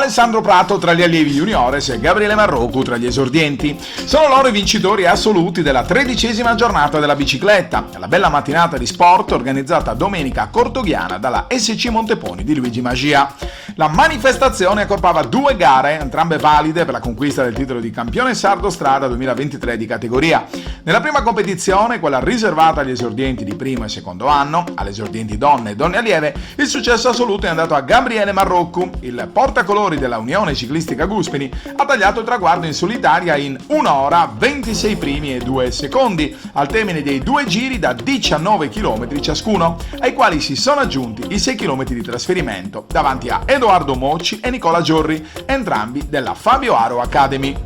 Alessandro Prato tra gli allievi juniores e Gabriele Marrocco tra gli esordienti. Sono loro i vincitori assoluti della 13ª giornata della bicicletta, la bella mattinata di sport organizzata domenica a Cortoghiana dalla SC Monteponi di Luigi Magia. La manifestazione accorpava 2 gare, entrambe valide per la conquista del titolo di campione sardo strada 2023 di categoria. Nella prima competizione, quella riservata agli esordienti di primo e secondo anno, alle esordienti donne e donne allieve, il successo assoluto è andato a Gabriele Marrocco. Il portacolori della Unione Ciclistica Guspini ha tagliato il traguardo in solitaria in 1 ora 26 primi e 2 secondi, al termine dei 2 giri da 19 km ciascuno, ai quali si sono aggiunti i 6 km di trasferimento davanti a Edoardo Mocci e Nicola Giorri, entrambi della Fabio Aro Academy.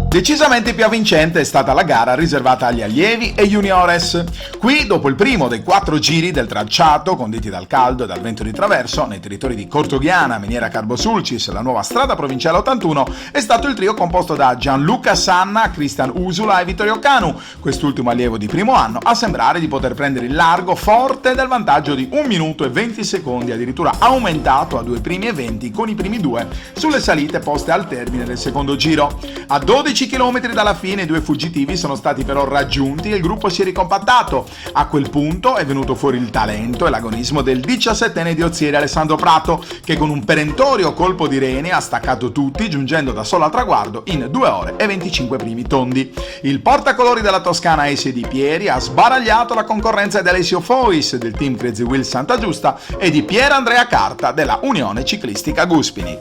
Decisamente più avvincente è stata la gara riservata agli allievi e juniores. Qui, dopo il primo dei 4 giri del tracciato, conditi dal caldo e dal vento di traverso, nei territori di Cortoghiana, Miniera Carbo Sulcis, la nuova strada provinciale 81, è stato il trio composto da Gianluca Sanna, Cristian Usula e Vittorio Canu, quest'ultimo allievo di primo anno, a sembrare di poter prendere il largo forte del vantaggio di 1 minuto e 20 secondi, addirittura aumentato a 2 primi e 20 con i primi 2 sulle salite poste al termine del secondo giro. A 12 chilometri dalla fine i 2 fuggitivi sono stati però raggiunti e il gruppo si è ricompattato. A quel punto è venuto fuori il talento e l'agonismo del 17enne di Ozieri Alessandro Prato, che con un perentorio colpo di reni ha staccato tutti, giungendo da solo al traguardo in 2 ore e 25 primi tondi. Il portacolori della Toscana S. Di Pieri ha sbaragliato la concorrenza di Alessio Fois del team Crazy Wheel Santa Giusta e di Pier Andrea Carta della Unione Ciclistica Guspini.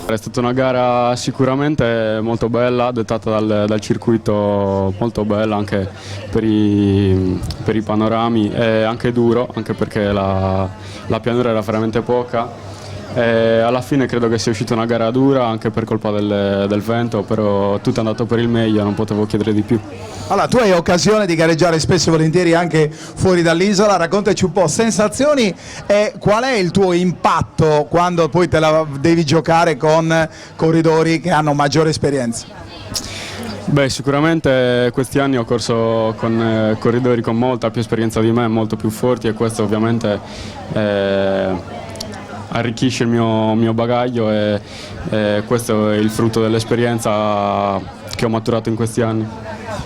È stata una gara sicuramente molto bella, dettata dal circuito, molto bella anche per i panorami, e anche duro, anche perché la pianura era veramente poca. E alla fine credo che sia uscita una gara dura anche per colpa del vento, però tutto è andato per il meglio, non potevo chiedere di più. Allora, tu hai occasione di gareggiare spesso e volentieri anche fuori dall'isola, raccontaci un po' sensazioni e qual è il tuo impatto quando poi te la devi giocare con corridori che hanno maggiore esperienza? Beh, sicuramente questi anni ho corso con corridori con molta più esperienza di me, molto più forti, e questo ovviamente arricchisce il mio bagaglio, e questo è il frutto dell'esperienza che ho maturato in questi anni.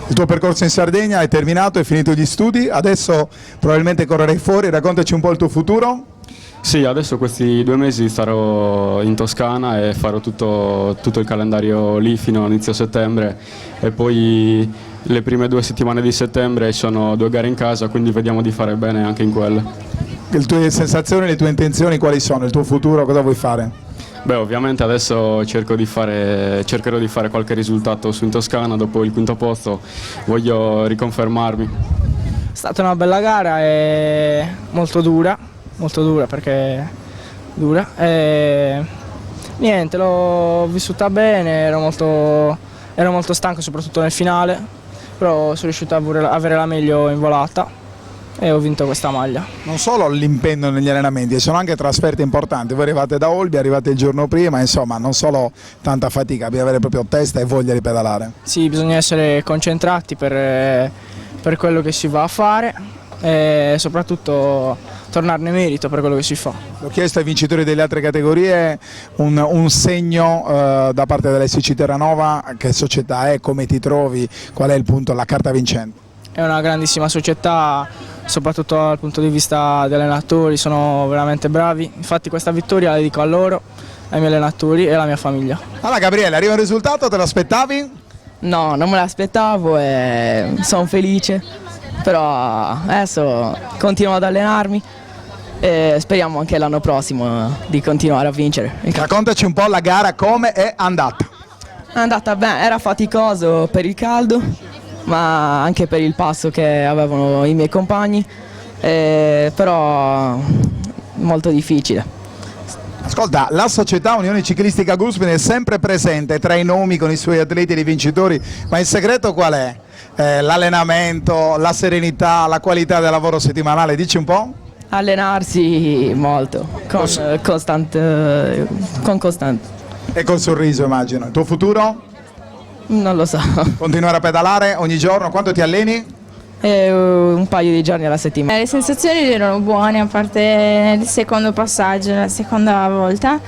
Il tuo percorso in Sardegna è terminato, hai finito gli studi, adesso probabilmente correrai fuori, raccontaci un po' il tuo futuro. Sì, adesso questi 2 mesi starò in Toscana e farò tutto il calendario lì fino a inizio settembre, e poi le prime 2 settimane di settembre sono 2 gare in casa, quindi vediamo di fare bene anche in quelle. Le tue sensazioni, le tue intenzioni quali sono? Il tuo futuro, cosa vuoi fare? Beh, ovviamente adesso cercherò di fare qualche risultato su in Toscana. Dopo il 5° posto voglio riconfermarmi. È stata una bella gara e molto dura perché dura. E niente, l'ho vissuta bene, ero molto stanco soprattutto nel finale, però sono riuscito a avere la meglio in volata e ho vinto questa maglia. Non solo l'impegno negli allenamenti, sono anche trasferte importanti. Voi arrivate da Olbia, arrivate il giorno prima, insomma non solo tanta fatica, bisogna avere proprio testa e voglia di pedalare. Sì, bisogna essere concentrati per quello che si va a fare e soprattutto tornarne merito per quello che si fa. Ho chiesto ai vincitori delle altre categorie un segno da parte dell'SC Terranova, che società è, come ti trovi, qual è il punto, la carta vincente? È una grandissima società, soprattutto dal punto di vista degli allenatori, sono veramente bravi. Infatti questa vittoria la dedico a loro, ai miei allenatori e alla mia famiglia. Allora Gabriele, arriva il risultato, te l'aspettavi? No, non me l'aspettavo e sono felice, però adesso continuo ad allenarmi e speriamo anche l'anno prossimo di continuare a vincere. Raccontaci un po' la gara, come è andata? È andata bene, era faticoso per il caldo, ma anche per il passo che avevano i miei compagni, però molto difficile. Ascolta, la società Unione Ciclistica Guspini è sempre presente tra i nomi con i suoi atleti e i vincitori, ma il segreto qual è? L'allenamento, la serenità, la qualità del lavoro settimanale, dici un po'? Allenarsi molto, con costante. E col sorriso immagino. Il tuo futuro? Non lo so. Continuare a pedalare ogni giorno? Quanto ti alleni? Un paio di giorni alla settimana. Le sensazioni erano buone, a parte nel secondo passaggio, la seconda volta.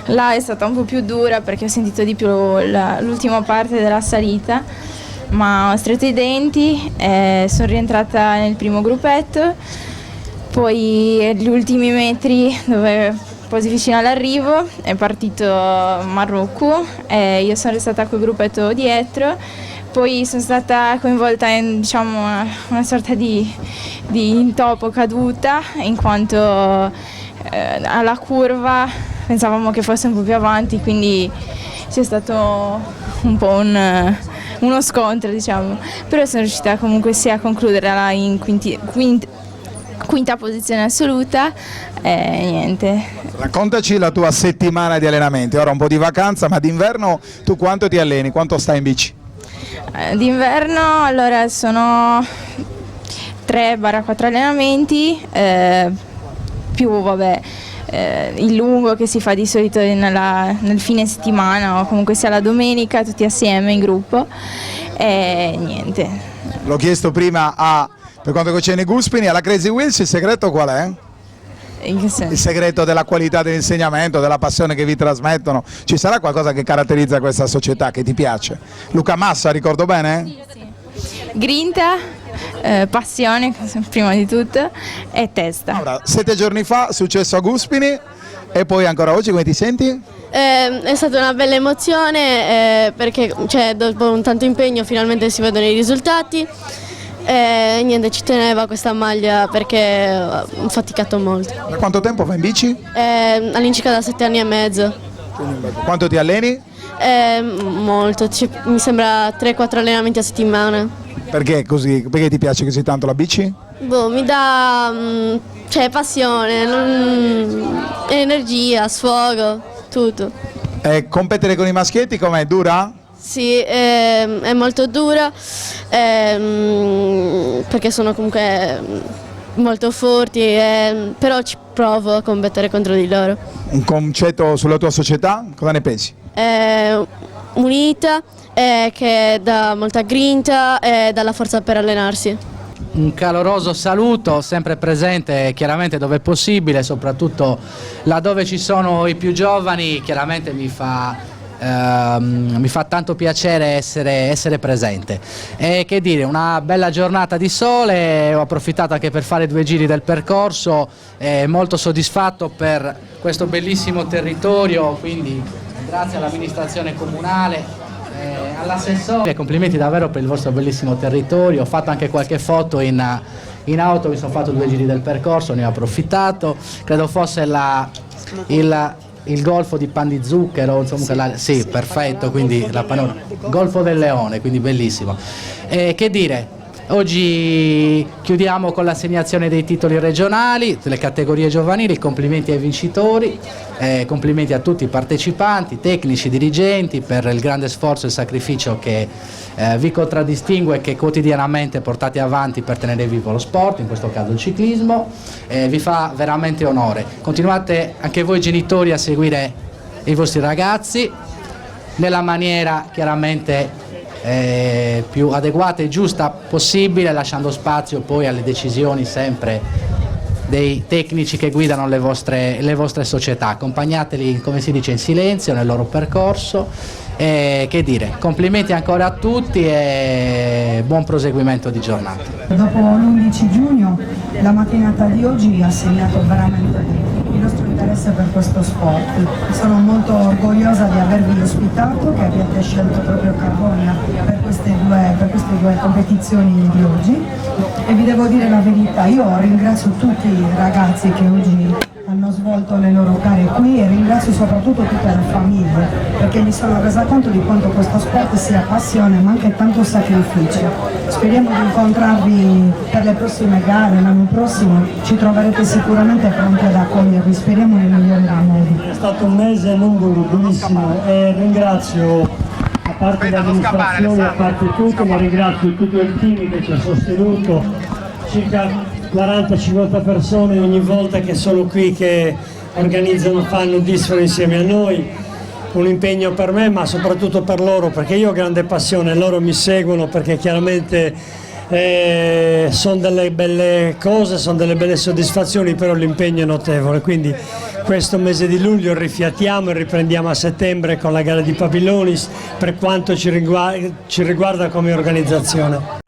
Là è stata un po' più dura perché ho sentito di più l'ultima parte della salita, ma ho stretto i denti, sono rientrata nel primo gruppetto, poi gli ultimi metri dove quasi vicino all'arrivo è partito Marocco e io sono restata col gruppetto dietro. Poi sono stata coinvolta in una sorta di intoppo, caduta, in quanto alla curva pensavamo che fosse un po' più avanti, quindi c'è stato un po' uno scontro, però sono riuscita comunque sia a concluderla in quinta posizione assoluta e niente. Raccontaci la tua settimana di allenamenti, ora un po' di vacanza, ma d'inverno tu quanto ti alleni, quanto stai in bici? D'inverno allora sono 3-4 allenamenti, più il lungo che si fa di solito nel fine settimana o comunque sia la domenica, tutti assieme in gruppo e niente. L'ho chiesto prima per quanto concerne i Guspini, alla Crazy Wheels il segreto qual è? In che senso? Il segreto della qualità dell'insegnamento, della passione che vi trasmettono, ci sarà qualcosa che caratterizza questa società, che ti piace? Luca Massa, ricordo bene? Sì. Grinta, passione prima di tutto e testa. Ora, 7 giorni fa successo a Guspini e poi ancora oggi come ti senti? È stata una bella emozione perché dopo un tanto impegno finalmente si vedono i risultati. Niente, ci teneva questa maglia perché ho faticato molto. Da quanto tempo vai in bici? All'incirca da 7 anni e mezzo. Quanto ti alleni? Molto, mi sembra 3-4 allenamenti a settimana. Perché così? Perché ti piace così tanto la bici? Mi dà passione, energia, sfogo, tutto. E competere con i maschietti com'è? Dura? Sì, è molto dura perché sono comunque molto forti, però ci provo a combattere contro di loro. Un concetto sulla tua società? Cosa ne pensi? Unita, che dà molta grinta e dà la forza per allenarsi. Un caloroso saluto, sempre presente chiaramente dove è possibile, soprattutto laddove ci sono i più giovani, chiaramente mi fa tanto piacere essere presente. E che dire, una bella giornata di sole, ho approfittato anche per fare 2 giri del percorso, molto soddisfatto per questo bellissimo territorio, quindi grazie all'amministrazione comunale, all'assessore, complimenti davvero per il vostro bellissimo territorio. Ho fatto anche qualche foto in auto, mi sono fatto 2 giri del percorso, ne ho approfittato, credo fosse il golfo di Pan di Zucchero, insomma, sì, perfetto, quindi la panorama, Golfo del Leone, quindi bellissimo. Che dire, oggi chiudiamo con l'assegnazione dei titoli regionali, delle categorie giovanili, complimenti ai vincitori, complimenti a tutti i partecipanti, tecnici, dirigenti per il grande sforzo e sacrificio che vi contraddistingue e che quotidianamente portate avanti per tenere vivo lo sport, in questo caso il ciclismo, vi fa veramente onore. Continuate anche voi genitori a seguire i vostri ragazzi nella maniera chiaramente più adeguata e giusta possibile, lasciando spazio poi alle decisioni sempre dei tecnici che guidano le vostre società. Accompagnateli, come si dice, in silenzio nel loro percorso. Che dire, complimenti ancora a tutti e buon proseguimento di giornata. Dopo l'11 giugno la mattinata di oggi ha segnato veramente il nostro interesse per questo sport. Sono molto orgogliosa di avervi ospitato, che abbiate scelto proprio Carbonia per queste due competizioni di oggi, e vi devo dire la verità, io ringrazio tutti i ragazzi che oggi hanno svolto le loro gare qui e ringrazio soprattutto tutte le famiglie, perché mi sono resa conto di quanto questo sport sia passione ma anche tanto sacrificio. Speriamo di incontrarvi per le prossime gare, l'anno prossimo ci troverete sicuramente pronti ad accogliervi, speriamo nei migliori modi. È stato un mese lungo, durissimo, e ringrazio, a parte l'amministrazione, a parte tutto, ma ringrazio tutto il team che ci ha sostenuto, circa 40-50 persone ogni volta che sono qui, che organizzano, fanno, disfano insieme a noi. Un impegno per me, ma soprattutto per loro, perché io ho grande passione, loro mi seguono perché chiaramente sono delle belle cose, sono delle belle soddisfazioni, però l'impegno è notevole, quindi questo mese di luglio rifiatiamo e riprendiamo a settembre con la gara di Pavillonis per quanto ci riguarda come organizzazione.